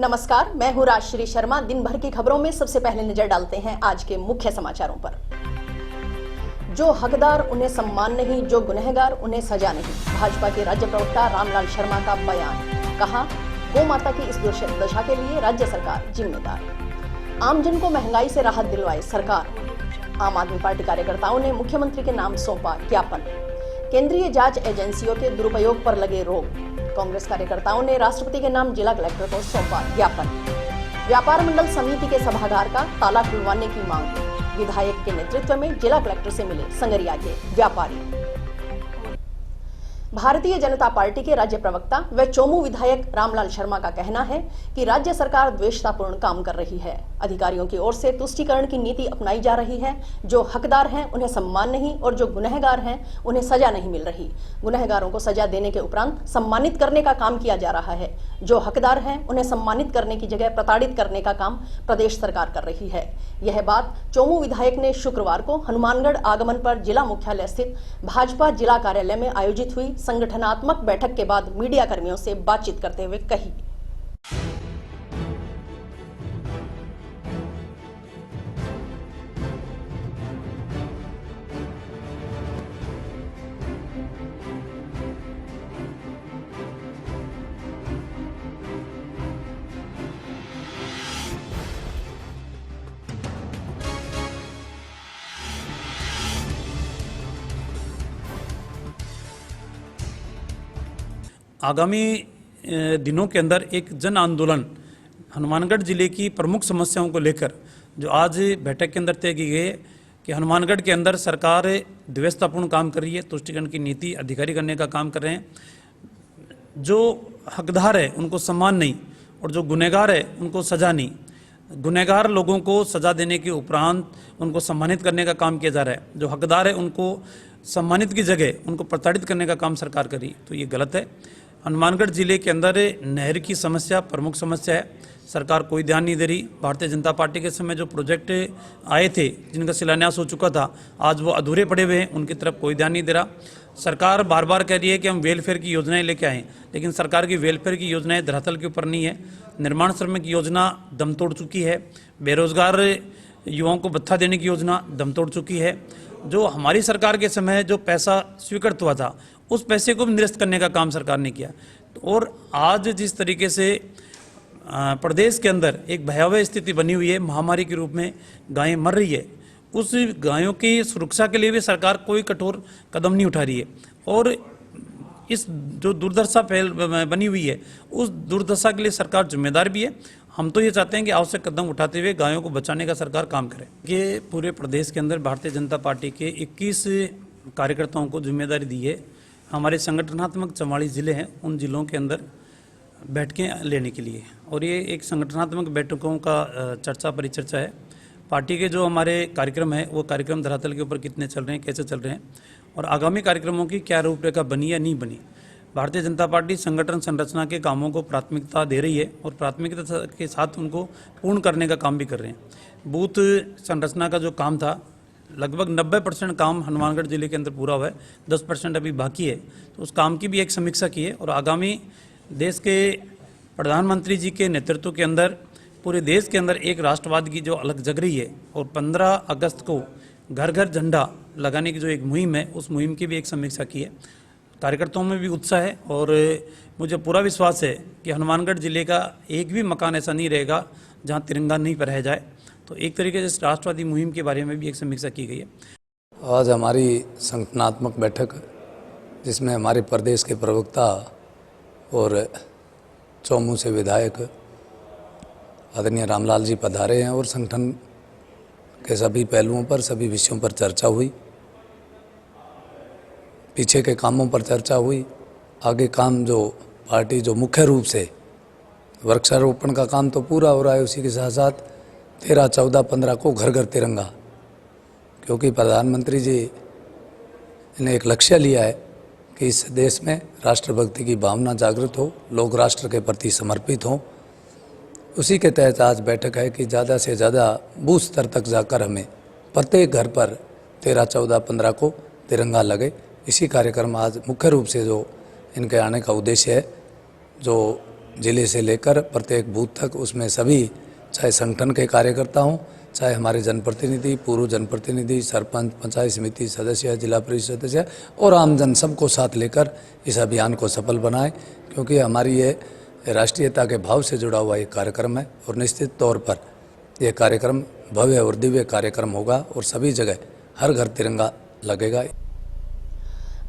नमस्कार, मैं हूँ राजश्री शर्मा। दिन भर की खबरों में सबसे पहले नजर डालते हैं आज के मुख्य समाचारों पर। जो हकदार उन्हें सम्मान नहीं, जो गुनहगार उन्हें सजा नहीं। भाजपा के राज्य प्रवक्ता रामलाल शर्मा का बयान। कहा, गौ माता की इस दशा के लिए राज्य सरकार जिम्मेदार। आमजन को महंगाई से राहत दिलवाए सरकार। आम आदमी पार्टी कार्यकर्ताओं ने मुख्यमंत्री के नाम सौंपा ज्ञापन। केंद्रीय जांच एजेंसियों के दुरुपयोग पर लगे रोक। कांग्रेस कार्यकर्ताओं ने राष्ट्रपति के नाम जिला कलेक्टर को सौंपा ज्ञापन। व्यापार मंडल समिति के सभागार का ताला खुलवाने की मांग। विधायक के नेतृत्व में जिला कलेक्टर से मिले संगरिया के व्यापारी। भारतीय जनता पार्टी के राज्य प्रवक्ता व चोमू विधायक रामलाल शर्मा का कहना है कि राज्य सरकार द्वेषतापूर्ण काम कर रही है। अधिकारियों की ओर से तुष्टीकरण की नीति अपनाई जा रही है। जो हकदार हैं उन्हें सम्मान नहीं और जो गुनहगार हैं उन्हें सजा नहीं मिल रही। गुनहगारों को सजा देने के उपरांत सम्मानित करने का काम किया जा रहा है। जो हकदार हैं उन्हें सम्मानित करने की जगह प्रताड़ित करने का काम प्रदेश सरकार कर रही है। यह बात चोमू विधायक ने शुक्रवार को हनुमानगढ़ आगमन पर जिला मुख्यालय स्थित भाजपा जिला कार्यालय में आयोजित हुई संगठनात्मक बैठक के बाद मीडिया कर्मियों से बातचीत करते हुए कही। आगामी दिनों के अंदर एक जन आंदोलन हनुमानगढ़ जिले की प्रमुख समस्याओं को लेकर जो आज बैठक के अंदर तय की गई है कि हनुमानगढ़ के अंदर सरकार द्वेषतापूर्ण काम कर रही है, तुष्टीकरण की नीति अधिकारी करने का काम कर रहे हैं। जो हकदार है उनको सम्मान नहीं और जो गुनहगार है उनको सजा नहीं। गुनहगार लोगों को सजा देने के उपरांत उनको सम्मानित करने का काम किया जा रहा है। जो हकदार है उनको सम्मानित की जगह उनको प्रताड़ित करने का काम सरकार कर रही है, तो ये गलत है। हनुमानगढ़ जिले के अंदर नहर की समस्या प्रमुख समस्या है। सरकार कोई ध्यान नहीं दे रही। भारतीय जनता पार्टी के समय जो प्रोजेक्ट आए थे जिनका शिलान्यास हो चुका था, आज वो अधूरे पड़े हुए हैं, उनकी तरफ कोई ध्यान नहीं दे रहा। सरकार बार बार कह रही है कि हम वेलफेयर की योजनाएं लेके आए, लेकिन सरकार की वेलफेयर की योजनाएं धरातल के ऊपर नहीं है। निर्माण श्रमिक योजना दम तोड़ चुकी है। बेरोजगार युवाओं को भत्ता देने की योजना दम तोड़ चुकी है। जो हमारी सरकार के समय जो पैसा स्वीकृत हुआ था उस पैसे को भी निरस्त करने का काम सरकार ने किया। और आज जिस तरीके से प्रदेश के अंदर एक भयावह स्थिति बनी हुई है, महामारी के रूप में गायें मर रही है, उस गायों की सुरक्षा के लिए भी सरकार कोई कठोर कदम नहीं उठा रही है। और इस जो दुर्दशा बनी हुई है उस दुर्दशा के लिए सरकार जिम्मेदार भी है। हम तो ये चाहते हैं कि आवश्यक कदम उठाते हुए गायों को बचाने का सरकार काम करे। ये पूरे प्रदेश के अंदर भारतीय जनता पार्टी के 21 कार्यकर्ताओं को जिम्मेदारी दी है। हमारे संगठनात्मक 44 जिले हैं, उन जिलों के अंदर बैठकें लेने के लिए, और ये एक संगठनात्मक बैठकों का चर्चा परिचर्चा है। पार्टी के जो हमारे कार्यक्रम है वो कार्यक्रम धरातल के ऊपर कितने चल रहे हैं, कैसे चल रहे हैं और आगामी कार्यक्रमों की क्या रूपरेखा बनी या नहीं बनी। भारतीय जनता पार्टी संगठन संरचना के कामों को प्राथमिकता दे रही है और प्राथमिकता के साथ उनको पूर्ण करने का काम भी कर रहे हैं। बूथ संरचना का जो काम था लगभग 90% काम हनुमानगढ़ जिले के अंदर पूरा हुआ है, 10% अभी बाकी है। तो उस काम की भी एक समीक्षा की है और आगामी देश के प्रधानमंत्री जी के नेतृत्व के अंदर पूरे देश के अंदर एक राष्ट्रवाद की जो अलग जग रही है और 15 अगस्त को घर घर झंडा लगाने की जो एक मुहिम है उस मुहिम की भी एक समीक्षा की है। कार्यकर्ताओं में भी उत्साह है और मुझे पूरा विश्वास है कि हनुमानगढ़ जिले का एक भी मकान ऐसा नहीं रहेगा जहां तिरंगा नहीं फहराया जाए। तो एक तरीके से राष्ट्रवादी मुहिम के बारे में भी एक समीक्षा की गई है। आज हमारी संगठनात्मक बैठक जिसमें हमारे प्रदेश के प्रवक्ता और चौमू से विधायक आदरणीय रामलाल जी पधारे हैं और संगठन के सभी पहलुओं पर सभी विषयों पर चर्चा हुई। पीछे के कामों पर चर्चा हुई। आगे काम जो पार्टी जो मुख्य रूप से वृक्षारोपण का काम तो पूरा हो रहा है, उसी के साथ साथ 13, 14, 15 को घर घर तिरंगा, क्योंकि प्रधानमंत्री जी ने एक लक्ष्य लिया है कि इस देश में राष्ट्रभक्ति की भावना जागृत हो, लोग राष्ट्र के प्रति समर्पित हों। उसी के तहत आज बैठक है कि ज़्यादा से ज़्यादा बूथ स्तर तक जाकर हमें प्रत्येक घर पर 13, 14, 15 को तिरंगा लगे। इसी कार्यक्रम आज मुख्य रूप से जो इनके आने का उद्देश्य है, जो जिले से लेकर प्रत्येक बूथ तक, उसमें सभी चाहे संगठन के कार्यकर्ता हों, चाहे हमारे जनप्रतिनिधि, पूर्व जनप्रतिनिधि, सरपंच, पंचायत समिति सदस्य, जिला परिषद सदस्य और आमजन सबको साथ लेकर इस अभियान को सफल बनाएं, क्योंकि हमारी ये राष्ट्रीयता के भाव से जुड़ा हुआ एक कार्यक्रम है और निश्चित तौर पर यह कार्यक्रम भव्य और दिव्य कार्यक्रम होगा और सभी जगह हर घर तिरंगा लगेगा।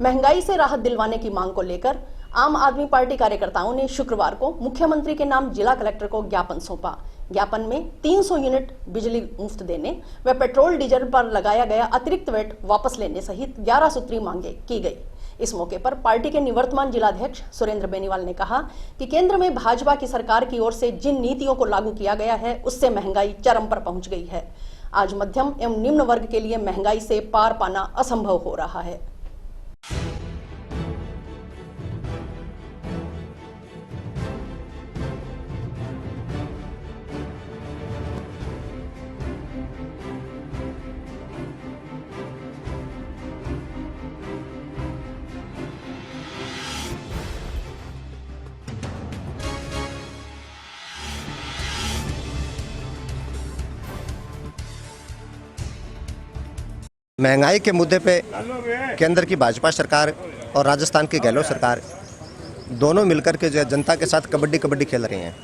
महंगाई से राहत दिलवाने की मांग को लेकर आम आदमी पार्टी कार्यकर्ताओं ने शुक्रवार को मुख्यमंत्री के नाम जिला कलेक्टर को ज्ञापन सौंपा। ज्ञापन में 300 यूनिट बिजली मुफ्त देने व पेट्रोल डीजल पर लगाया गया अतिरिक्त वैट वापस लेने सहित 11 सूत्री मांगे की गई। इस मौके पर पार्टी के निवर्तमान जिलाध्यक्ष सुरेंद्र बेनीवाल ने कहा कि केंद्र में भाजपा की सरकार की ओर से जिन नीतियों को लागू किया गया है उससे महंगाई चरम पर पहुंच गई है। आज मध्यम एवं निम्न वर्ग के लिए महंगाई से पार पाना असंभव हो रहा है। महंगाई के मुद्दे पे केंद्र की भाजपा सरकार और राजस्थान की गहलोत सरकार दोनों मिलकर के जो जनता के साथ कबड्डी खेल रही हैं।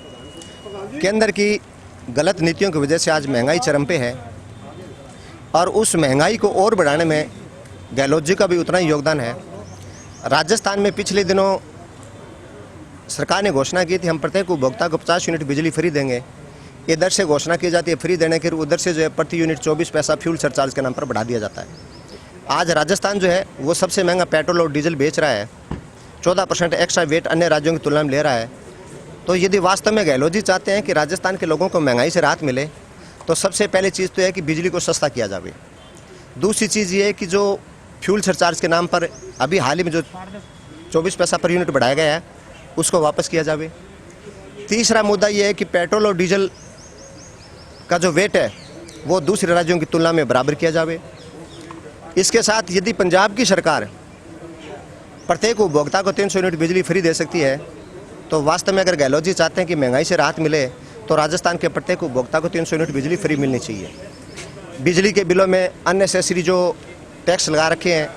केंद्र की गलत नीतियों की वजह से आज महंगाई चरम पे है और उस महंगाई को और बढ़ाने में गहलोत जी का भी उतना ही योगदान है। राजस्थान में पिछले दिनों सरकार ने घोषणा की थी हम प्रत्येक उपभोक्ता को 50 यूनिट बिजली फ्री देंगे। इधर से घोषणा की जाती है फ्री देने के, उधर से जो है प्रति यूनिट 24 पैसा फ्यूल सरचार्ज के नाम पर बढ़ा दिया जाता है। आज राजस्थान जो है वो सबसे महंगा पेट्रोल और डीजल बेच रहा है, 14% एक्स्ट्रा वेट अन्य राज्यों की तुलना में ले रहा है। तो यदि वास्तव में गहलोत जी चाहते हैं कि राजस्थान के लोगों को महंगाई से राहत मिले तो सबसे पहले चीज़ तो है कि बिजली को सस्ता किया जाए। दूसरी चीज़ ये है कि जो फ्यूल सरचार्ज के नाम पर अभी हाल ही में जो 24 पैसा पर यूनिट बढ़ाया गया है उसको वापस किया जाए। तीसरा मुद्दा ये है कि पेट्रोल और डीजल का जो वेट है वो दूसरे राज्यों की तुलना में बराबर किया जाए। इसके साथ यदि पंजाब की सरकार प्रत्येक उपभोक्ता को 300 यूनिट बिजली फ्री दे सकती है तो वास्तव में अगर गहलोत जी चाहते हैं कि महंगाई से राहत मिले तो राजस्थान के प्रत्येक उपभोक्ता को 300 यूनिट बिजली फ्री मिलनी चाहिए। बिजली के बिलों में अननेसेसरी जो टैक्स लगा रखे हैं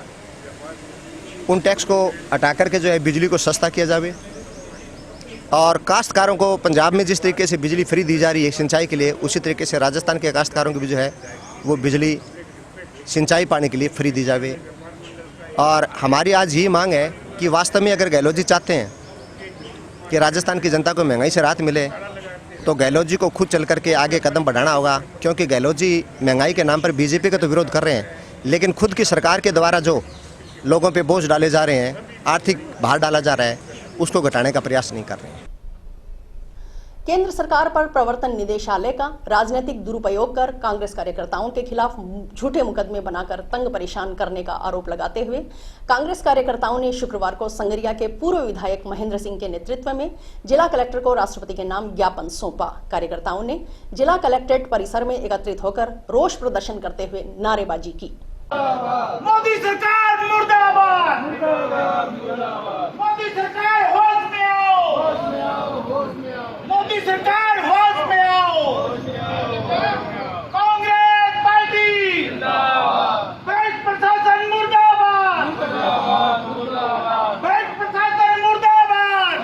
उन टैक्स को हटा करके जो है बिजली को सस्ता किया जाए। और काश्तकारों को पंजाब में जिस तरीके से बिजली फ्री दी जा रही है सिंचाई के लिए, उसी तरीके से राजस्थान के काश्तकारों की भी जो है वो बिजली सिंचाई पानी के लिए फ्री दी जाए। और हमारी आज ये मांग है कि वास्तव में अगर गहलोत जी चाहते हैं कि राजस्थान की जनता को महंगाई से राहत मिले तो गहलोत जी को खुद चल करके आगे कदम बढ़ाना होगा। क्योंकि गहलोत जी महंगाई के नाम पर बीजेपी का तो विरोध कर रहे हैं, लेकिन खुद की सरकार के द्वारा जो लोगों पे बोझ डाले जा रहे हैं, आर्थिक भार डाला जा रहा है, उसको घटाने का प्रयास नहीं कर रहे हैं। केंद्र सरकार पर प्रवर्तन निदेशालय का राजनीतिक दुरुपयोग कर कांग्रेस कार्यकर्ताओं के खिलाफ झूठे मुकदमे बनाकर तंग परेशान करने का आरोप लगाते हुए कांग्रेस कार्यकर्ताओं ने शुक्रवार को संगरिया के पूर्व विधायक महेंद्र सिंह के नेतृत्व में जिला कलेक्टर को राष्ट्रपति के नाम ज्ञापन सौंपा। कार्यकर्ताओं ने जिला कलेक्ट्रेट परिसर में एकत्रित होकर रोष प्रदर्शन करते हुए नारेबाजी की। मोदी सरकार मुर्दाबाद, मोदी सरकार होश में आओ, मोदी सरकार होश में आओ, कांग्रेस पार्टी भ्रष्ट प्रशासन मुर्दाबाद, भ्रष्ट प्रशासन मुर्दाबाद,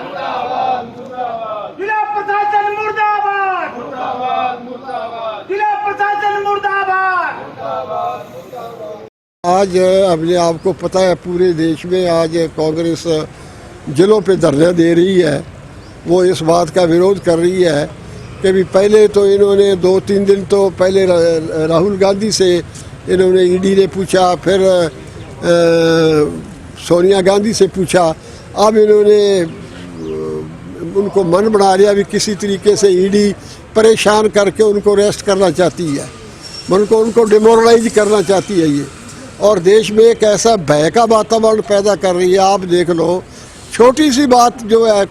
जिला प्रशासन मुर्दाबाद, जिला प्रशासन मुर्दाबाद। आज अपने आपको पता है पूरे देश में आज कांग्रेस जिलों पे धरने दे रही है। वो इस बात का विरोध कर रही है कि भी पहले तो इन्होंने 2-3 दिन तो पहले राहुल गांधी से इन्होंने ईडी ने पूछा, फिर सोनिया गांधी से पूछा, अब इन्होंने उनको मन बना लिया भी किसी तरीके से ईडी परेशान करके उनको अरेस्ट करना चाहती है, उनको डिमोरलाइज करना चाहती है ये, और देश में एक ऐसा भय का वातावरण पैदा कर रही है। आप देख लो, छोटी सी बात जो है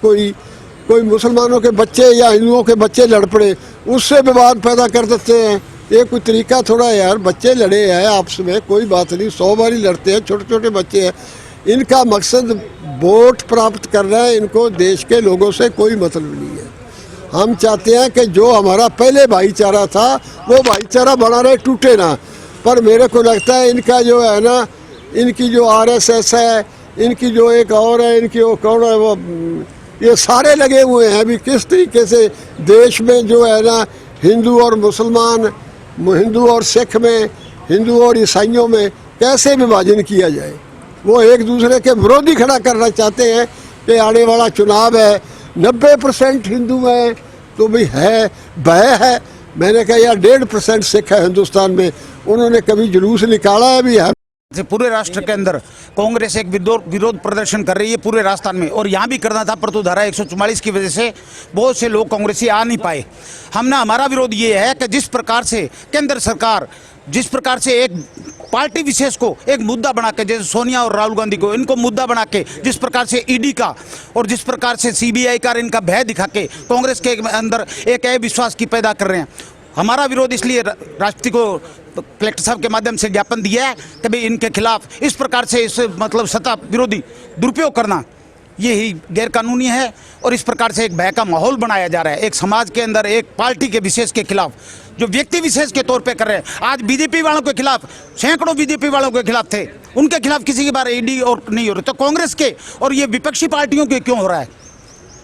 कोई मुसलमानों के बच्चे या हिंदुओं के बच्चे लड़ पड़े उससे विवाद पैदा कर देते हैं। ये कोई तरीका थोड़ा है यार, बच्चे लड़े हैं आपस में कोई बात नहीं, 100 बार ही लड़ते हैं, छोटे छोटे बच्चे हैं। इनका मकसद वोट प्राप्त करना है, इनको देश के लोगों से कोई मतलब नहीं है। हम चाहते हैं कि जो हमारा पहले भाईचारा था वो भाईचारा बना रहे, टूटे ना। पर मेरे को लगता है इनका जो है ना, इनकी जो आरएसएस है, इनकी जो एक और है, इनकी वो कौन है, वो ये सारे लगे हुए हैं अभी किस तरीके से देश में जो है ना हिंदू और मुसलमान, हिंदू और सिख में, हिंदू और ईसाइयों में कैसे विभाजन किया जाए। वो एक दूसरे के विरोधी खड़ा करना चाहते हैं कि आने वाला चुनाव है 90% हिंदू हैं तो भी है भय है। मैंने कहा यार 1.5% सिख है हिंदुस्तान में, उन्होंने कभी जुलूस निकाला है भी है? पूरे राष्ट्र के अंदर कांग्रेस एक विरोध प्रदर्शन कर रही है पूरे राजस्थान में, और यहाँ भी करना था परंतु धारा 144 की वजह से बहुत से लोग कांग्रेसी आ नहीं पाए। हमारा विरोध ये है कि जिस प्रकार से केंद्र सरकार जिस प्रकार से एक पार्टी विशेष को एक मुद्दा बना के, जैसे सोनिया और राहुल गांधी को इनको मुद्दा बना के, जिस प्रकार से ईडी का और जिस प्रकार से सीबीआई का इनका भय दिखा के कांग्रेस के अंदर एक अविश्वास की पैदा कर रहे हैं। हमारा विरोध इसलिए राष्ट्रपति को कलेक्टर साहब के माध्यम से ज्ञापन दिया है कि भाई इनके खिलाफ इस प्रकार से इस मतलब सत्ता विरोधी दुरुपयोग करना ये ही गैरकानूनी है, और इस प्रकार से एक भय का माहौल बनाया जा रहा है एक समाज के अंदर, एक पार्टी के विशेष के खिलाफ जो व्यक्ति विशेष के तौर पे कर रहे हैं। आज बीजेपी वालों के खिलाफ सैकड़ों बीजेपी वालों के खिलाफ थे, उनके खिलाफ किसी के बारे ईडी और नहीं हो रहे, तो कांग्रेस के और ये विपक्षी पार्टियों के क्यों हो रहा है?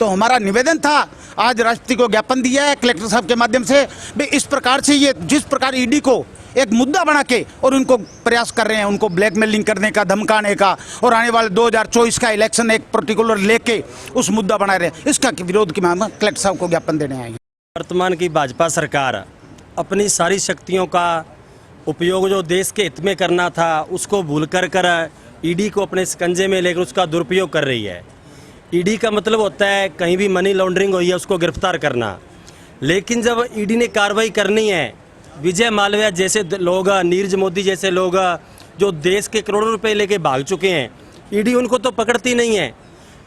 तो हमारा निवेदन था, आज राष्ट्रपति को ज्ञापन दिया है कलेक्टर साहब के माध्यम से, भाई इस प्रकार से ये जिस प्रकार ईडी को एक मुद्दा बना के और उनको प्रयास कर रहे हैं, उनको ब्लैकमेलिंग करने का, धमकाने का, और आने वाले 2024 का इलेक्शन एक पर्टिकुलर लेके उस मुद्दा बना रहे हैं, इसका विरोध की हम कलेक्टर साहब को ज्ञापन देने आए हैं। वर्तमान की भाजपा सरकार अपनी सारी शक्तियों का उपयोग जो देश के हित में करना था उसको भूल कर ईडी को अपने शिकंजे में लेकर उसका दुरुपयोग कर रही है। ईडी का मतलब होता है कहीं भी मनी लॉन्ड्रिंग हुई है उसको गिरफ्तार करना, लेकिन जब ईडी ने कार्रवाई करनी है, विजय माल्या जैसे लोग, नीरज मोदी जैसे लोग जो देश के करोड़ों रुपए लेके भाग चुके हैं, ईडी उनको तो पकड़ती नहीं है।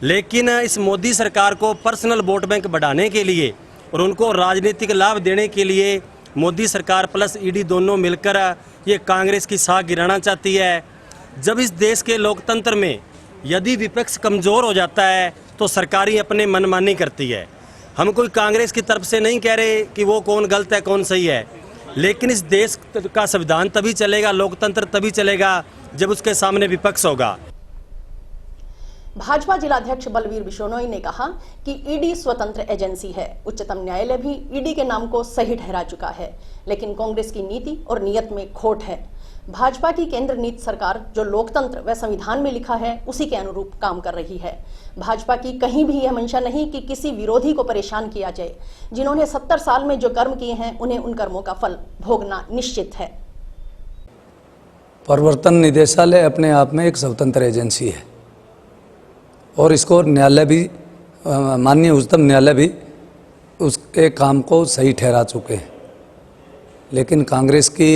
लेकिन इस मोदी सरकार को पर्सनल वोट बैंक बढ़ाने के लिए और उनको राजनीतिक लाभ देने के लिए मोदी सरकार प्लस ईडी दोनों मिलकर ये कांग्रेस की साख गिराना चाहती है। जब इस देश के लोकतंत्र में यदि विपक्ष कमज़ोर हो जाता है तो सरकार ही अपने मनमानी करती है। हम कोई कांग्रेस की तरफ से नहीं कह रहे कि वो कौन गलत है कौन सही है, लेकिन इस देश का संविधान तभी चलेगा, लोकतंत्र तभी चलेगा जब उसके सामने विपक्ष होगा। भाजपा जिलाध्यक्ष बलवीर बिश्नोई ने कहा कि ईडी स्वतंत्र एजेंसी है। उच्चतम न्यायालय भी ईडी के नाम को सही ठहरा चुका है, लेकिन कांग्रेस की नीति और नीयत में खोट है। भाजपा की केंद्र नीति सरकार जो लोकतंत्र व संविधान में लिखा है उसी के अनुरूप काम कर रही है। भाजपा की कहीं भी यह मंशा नहीं कि किसी विरोधी को परेशान किया जाए। जिन्होंने 70 साल में जो कर्म किए हैं उन्हें उन कर्मों का फल भोगना निश्चित है। प्रवर्तन निदेशालय अपने आप में एक स्वतंत्र एजेंसी है और इसको न्यायालय भी, माननीय उच्चतम न्यायालय भी उसके काम को सही ठहरा चुके हैं, लेकिन कांग्रेस की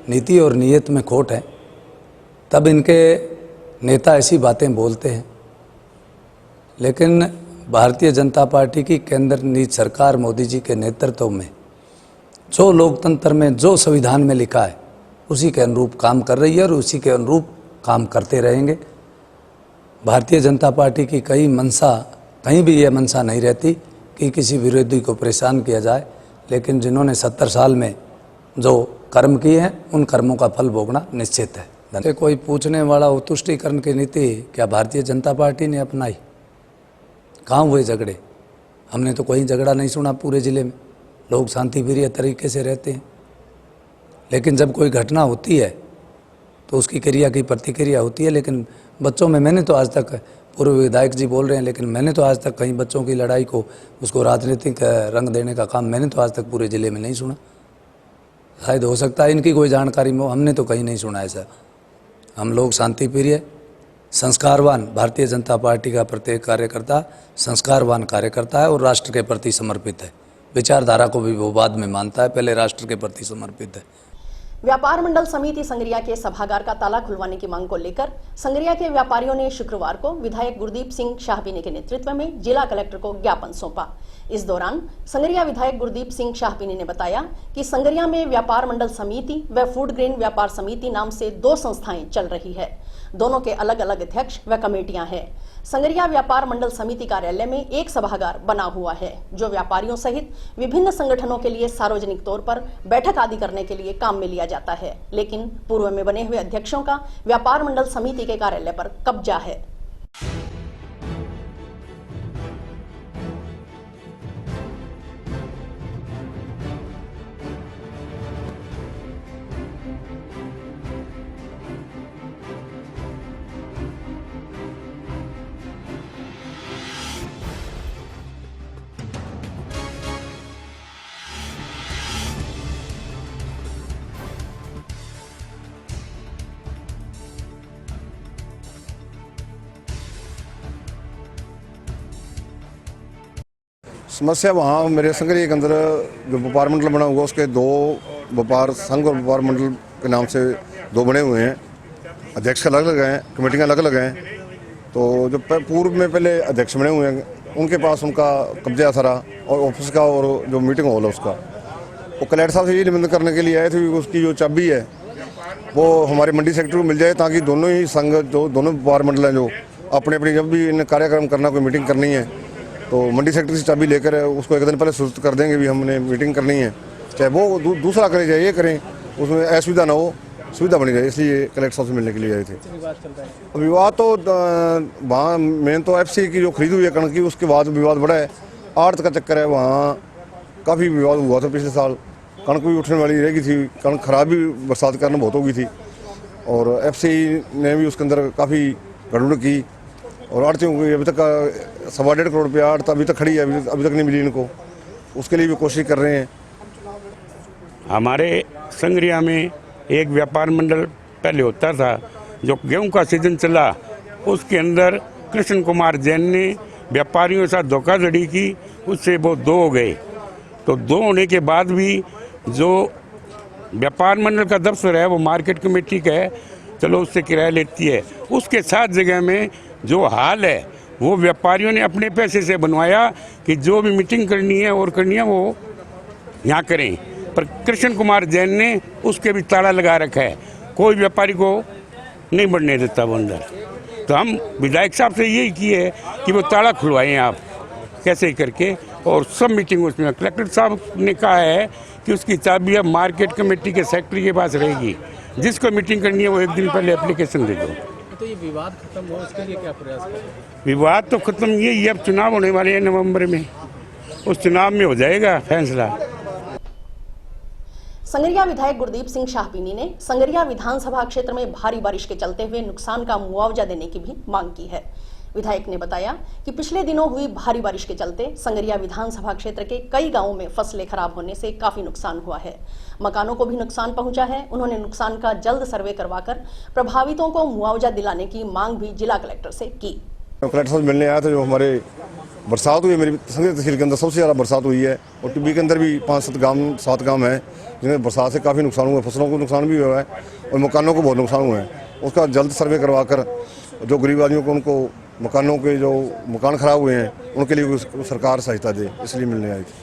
नीति और नीयत में खोट है, तब इनके नेता ऐसी बातें बोलते हैं। लेकिन भारतीय जनता पार्टी की केंद्र नीति सरकार मोदी जी के नेतृत्व में जो लोकतंत्र में जो संविधान में लिखा है उसी के अनुरूप काम कर रही है और उसी के अनुरूप काम करते रहेंगे। भारतीय जनता पार्टी की कहीं भी यह मंशा नहीं रहती कि किसी विरोधी को परेशान किया जाए, लेकिन जिन्होंने 70 साल में जो कर्म किए हैं उन कर्मों का फल भोगना निश्चित है। कोई पूछने वाला हो तुष्टीकरण की नीति क्या भारतीय जनता पार्टी ने अपनाई? कहाँ हुए झगड़े? हमने तो कोई झगड़ा नहीं सुना पूरे ज़िले में, लोग शांतिप्रिय तरीके से रहते हैं। लेकिन जब कोई घटना होती है तो उसकी क्रिया की प्रतिक्रिया होती है। लेकिन बच्चों में मैंने तो आज तक, पूर्व विधायक जी बोल रहे हैं, लेकिन मैंने तो आज तक कहीं बच्चों की लड़ाई को उसको राजनीतिक रंग देने का काम मैंने तो आज तक पूरे ज़िले में नहीं सुना। शायद हो सकता है इनकी कोई जानकारी में, हमने तो कहीं नहीं सुना ऐसा। हम लोग शांतिप्रिय, संस्कारवान, भारतीय जनता पार्टी का प्रत्येक कार्यकर्ता संस्कारवान कार्यकर्ता है और राष्ट्र के प्रति समर्पित है। विचारधारा को भी वो बाद में मानता है, पहले राष्ट्र के प्रति समर्पित है। व्यापार मंडल समिति संगरिया के सभागार का ताला खुलवाने की मांग को लेकर संगरिया के व्यापारियों ने शुक्रवार को विधायक गुरदीप सिंह शाहपीनी के नेतृत्व में जिला कलेक्टर को ज्ञापन सौंपा। इस दौरान संगरिया विधायक गुरदीप सिंह शाहपीनी ने बताया कि संगरिया में व्यापार मंडल समिति व फूड ग्रेन व्यापार समिति नाम से 2 संस्थाएं चल रही है। दोनों के अलग अलग अध्यक्ष व कमेटियां हैं। संगरिया व्यापार मंडल समिति कार्यालय में एक सभागार बना हुआ है जो व्यापारियों सहित विभिन्न संगठनों के लिए सार्वजनिक तौर पर बैठक आदि करने के लिए काम में लिया जाता है, लेकिन पूर्व में बने हुए अध्यक्षों का व्यापार मंडल समिति के कार्यालय पर कब्जा है। समस्या वहाँ मेरे संगरिया के अंदर जो व्यापार मंडल बना हुआ उसके दो व्यापार संघ और व्यापार मंडल के नाम से दो बने हुए हैं। अध्यक्ष अलग अलग हैं, कमेटियाँ अलग अलग हैं। तो जो पूर्व में पहले अध्यक्ष बने हुए हैं उनके पास उनका कब्जा सारा और ऑफिस का और जो मीटिंग हॉल है उसका, वो कलेक्टर साहब से ये निबंधन करने के लिए आए थे उसकी जो चाबी है वो हमारे मंडी सेक्टर को मिल जाए ताकि दोनों ही संघ जो दोनों व्यापार मंडल हैं जो अपने अपनी जब भी इन कार्यक्रम करना कोई मीटिंग करनी है तो मंडी सेक्टर से चाबी लेकर उसको एक दिन पहले सूचित कर देंगे भी हमने मीटिंग करनी है, चाहे वो दूसरा करें चाहे ये करें, उसमें असुविधा ना हो, सुविधा बनी रहे, इसलिए कलेक्टर साहब से मिलने के लिए आए थे। विवाद तो वहाँ मेन तो एफसी की जो खरीद हुई है कणक की उसके बाद विवाद बढ़ा है। आड़त का चक्कर है, वहाँ काफ़ी विवाद हुआ था पिछले साल, कणक भी उठने वाली रहेगी थी, कणक खराब भी बरसात के कारण बहुत हो गई थी और एफसी ने भी उसके अंदर काफ़ी गड़बड़ की और आड़तियों को अभी तक 1.5 करोड़ रुपया आड़त अभी तक खड़ी है, अभी तक नहीं मिली इनको, उसके लिए भी कोशिश कर रहे हैं। हमारे संगरिया में एक व्यापार मंडल पहले होता था, जो गेहूं का सीजन चला उसके अंदर कृष्ण कुमार जैन ने व्यापारियों के साथ धोखाधड़ी की, उससे वो दो हो गए। तो दो होने के बाद भी जो व्यापार मंडल का दफ्तर है वो मार्केट कमेटी का है, चलो उससे किराया लेती है। उसके साथ जगह में जो हाल है वो व्यापारियों ने अपने पैसे से बनवाया कि जो भी मीटिंग करनी है और करनी है वो यहाँ करें, पर कृष्ण कुमार जैन ने उसके भी ताला लगा रखा है, कोई व्यापारी को नहीं बढ़ने देता वो अंदर। तो हम विधायक साहब से यही किए कि वो ताला खुलवाएं आप कैसे करके, और सब मीटिंग उसमें कलेक्टर साहब ने कहा है कि उसकी चाबी अब मार्केट कमेटी के सेक्रेटरी के पास रहेगी, जिसको मीटिंग करनी है वो एक दिन पहले एप्लीकेशन दे दो। तो ये विवाद खत्म हो इसके लिए क्या प्रयास करें? विवाद तो खत्म ये अब चुनाव होने वाले हैं नवंबर में, उस चुनाव में हो जाएगा फैसला। संगरिया विधायक गुरदीप सिंह शाहपीनी ने संगरिया विधानसभा क्षेत्र में भारी बारिश के चलते हुए नुकसान का मुआवजा देने की भी मांग की है। विधायक ने बताया कि पिछले दिनों हुई भारी बारिश के चलते संगरिया विधानसभा क्षेत्र के कई गांवों में फसलें खराब होने से काफी नुकसान हुआ है, मकानों को भी नुकसान पहुंचा है। उन्होंने नुकसान का जल्द सर्वे करवाकर प्रभावितों को मुआवजा दिलाने की मांग भी जिला कलेक्टर से की। कलेक्टर साहब मिलने आया था, जो हमारे बरसात हुई, मेरी संगरिया तहसील के अंदर सबसे ज़्यादा बरसात हुई है और टिब्बी के अंदर भी 5-7 गाँव हैं जिन्हें बरसात से काफ़ी नुकसान हुआ है, फसलों को नुकसान भी हुआ है और मकानों को बहुत नुकसान हुआ है। उसका जल्द सर्वे करवा कर जो गरीब आदमियों को उनको मकानों के जो मकान खराब हुए हैं उनके लिए सरकार सहायता दे, इसलिए मिलने आई थी।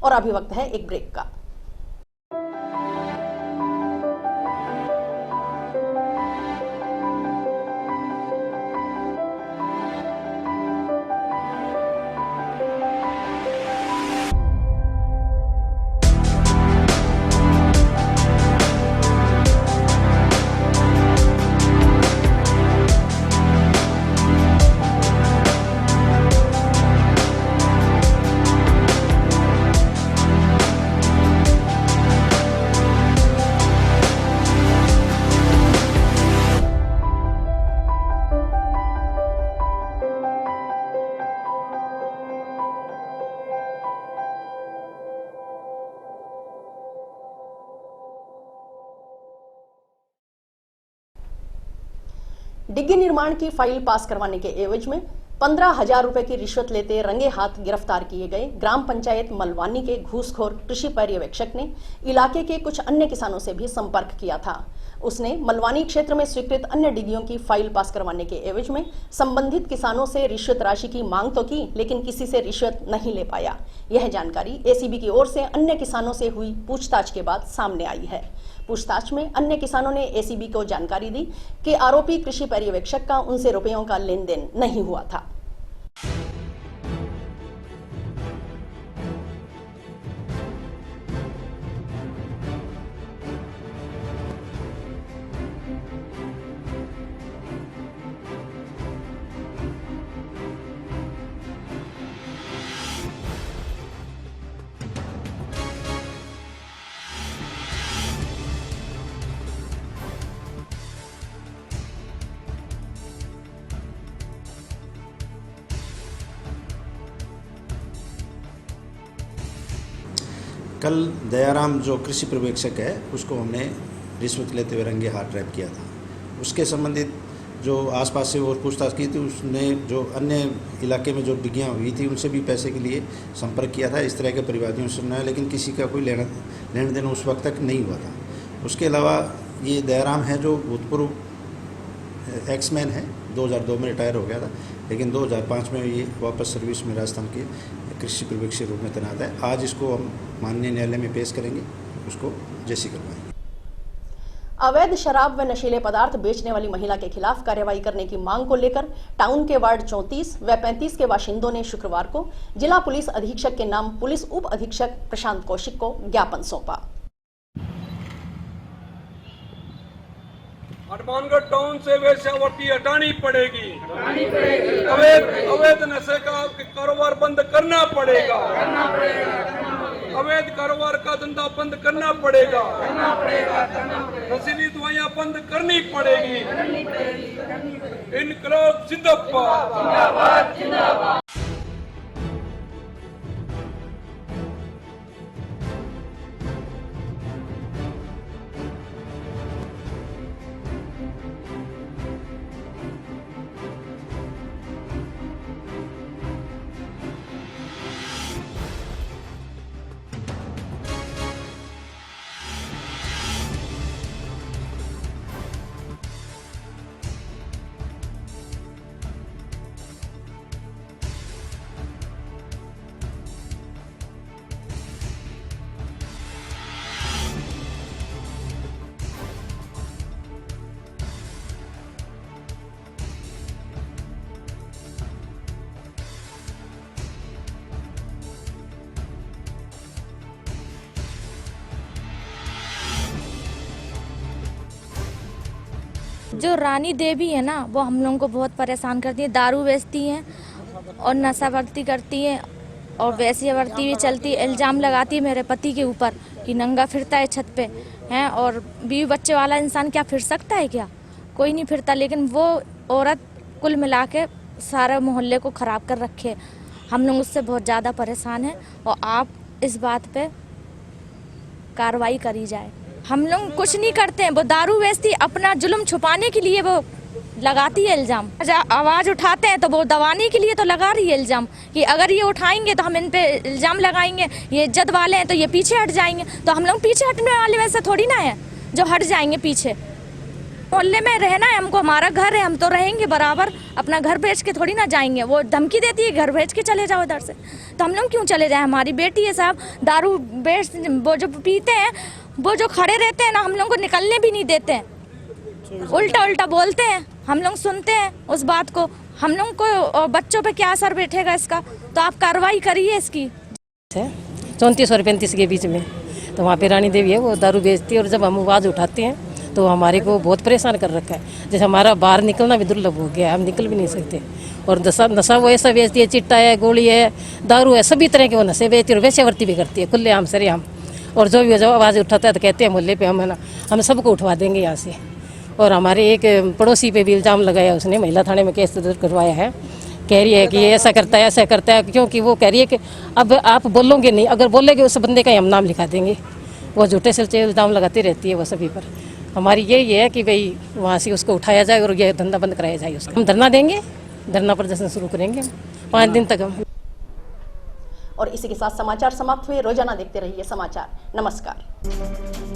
और अभी वक्त है एक ब्रेक का। डिग्गी निर्माण की फाइल पास करवाने के एवज में 15,000 रुपए की रिश्वत लेते रंगे हाथ गिरफ्तार किए गए ग्राम पंचायत मलवानी के घूसखोर कृषि पर्यवेक्षक ने इलाके के कुछ अन्य किसानों से भी संपर्क किया था। उसने मलवानी क्षेत्र में स्वीकृत अन्य डिग्गियों की फाइल पास करवाने के एवज में संबंधित किसानों से रिश्वत राशि की मांग तो की, लेकिन किसी से रिश्वत नहीं ले पाया। यह जानकारी एसीबी की ओर से अन्य किसानों से हुई पूछताछ के बाद सामने आई है। पूछताछ में अन्य किसानों ने एसीबी को जानकारी दी कि आरोपी कृषि पर्यवेक्षक का उनसे रुपयों का लेन देन नहीं हुआ था। कल दयाराम जो कृषि पर्यवेक्षक है उसको हमने रिश्वत लेते हुए रंगे हाथ ट्रैप किया था। उसके संबंधित जो आसपास से और पूछताछ की थी, उसने जो अन्य इलाके में जो डिग्गियाँ हुई थी उनसे भी पैसे के लिए संपर्क किया था। इस तरह के परिवादियों से सुना है, लेकिन किसी का कोई लेन देन उस वक्त तक नहीं हुआ था। उसके अलावा ये दयाराम है जो भूतपूर्व एक्समैन है, 2002 में रिटायर हो गया था, लेकिन 2005 में ये वापस सर्विस में राजस्थान के कृषि पर्यवेक्षक के रूप में तैनात है। आज इसको हम माननीय न्यायालय में पेश करेंगे, उसको जेसी करवाएंगे। अवैध शराब व नशीले पदार्थ बेचने वाली महिला के खिलाफ कार्रवाई करने की मांग को लेकर टाउन के वार्ड 34 व 35 के बाशिंदों ने शुक्रवार को जिला पुलिस अधीक्षक के नाम पुलिस उप अधीक्षक प्रशांत कौशिक को ज्ञापन सौंपा। हनुमानगढ़ टाउन से वेश्यावृत्ति हटानी पड़ेगी, अवैध नशे का कारोबार बंद करना पड़ेगा, अवैध कारोबार का धंधा बंद करना पड़ेगा, नशीली दवाइयां बंद करनी पड़ेगी। इनकलाब जिंदाबाद। जो रानी देवी है ना, वो हम लोगों को बहुत परेशान करती है। दारू बेचती हैं और नशावर्ती करती हैं और वैश्यावर्ती भी चलती है। इल्ज़ाम लगाती है मेरे पति के ऊपर कि नंगा फिरता है छत पे हैं, और बीवी बच्चे वाला इंसान क्या फिर सकता है क्या? कोई नहीं फिरता। लेकिन वो औरत कुल मिला के सारे मोहल्ले को ख़राब कर रखे। हम लोग उससे बहुत ज़्यादा परेशान हैं और आप इस बात पे कार्रवाई करी जाए। हम लोग कुछ नहीं करते हैं। वो दारू बेचती, अपना जुल्म छुपाने के लिए वो लगाती है इल्ज़ाम। आवाज़ उठाते हैं तो वो दबाने के लिए तो लगा रही है इल्ज़ाम कि अगर ये उठाएंगे तो हम इन पे इल्ज़ाम लगाएंगे, ये इज्जत वाले हैं तो ये पीछे हट जाएंगे। तो हम लोग पीछे हटने वाले वैसे थोड़ी ना है जो हट जाएंगे पीछे। मोहल्ले में रहना है हमको, हमारा घर है, हम तो रहेंगे बराबर। अपना घर बेच के थोड़ी ना जाएंगे। वो धमकी देती है घर बेच के चले जाओ इधर से, तो हम लोग क्यों चले जाएं? हमारी बेटी है साहब, दारू बेच वो जो पीते हैं, वो जो खड़े रहते हैं ना, हम लोग को निकलने भी नहीं देते हैं। उल्टा बोलते हैं, हम लोग सुनते हैं उस बात को। हम लोग को बच्चों पे क्या असर बैठेगा इसका? तो आप कार्रवाई करिए इसकी। 34 और 35 के बीच में तो वहाँ पे रानी देवी है, वो दारू बेचती है और जब हम आवाज़ उठाते हैं तो हमारे को बहुत परेशान कर रखा है। जैसे हमारा बाहर निकलना भी दुर्लभ हो गया, हम निकल भी नहीं सकते। और नशा वो ऐसा बेचती है, चिट्टा है, गोली है, दारू है, सभी तरह के वो नशे बेचती है और वैश्यावर्ती भी करती है खुलेआम सरेआम। और जो भी जब आवाज़ उठाता है तो कहते हैं मोहल्ले पे हम सबको उठवा देंगे यहाँ से। और हमारे एक पड़ोसी पे भी इल्ज़ाम लगाया, उसने महिला थाने में केस दर्ज करवाया है। कह रही है कि ऐसा करता है ऐसा करता है, क्योंकि वो कह रही है कि अब आप बोलोगे नहीं, अगर बोलेगे उस बंदे का हम नाम लिखा देंगे। वो झूठे सिलचे इल्ज़ाम लगाती रहती है वो सभी पर। हमारी यही है कि भाई वहाँ से उसको उठाया जाए और ये धंधा बंद कराया जाए उसका। हम धरना देंगे, धरना प्रदर्शन शुरू करेंगे 5 दिन तक हम। और इसी के साथ समाचार समाप्त हुए। रोजाना देखते रहिए समाचार। नमस्कार।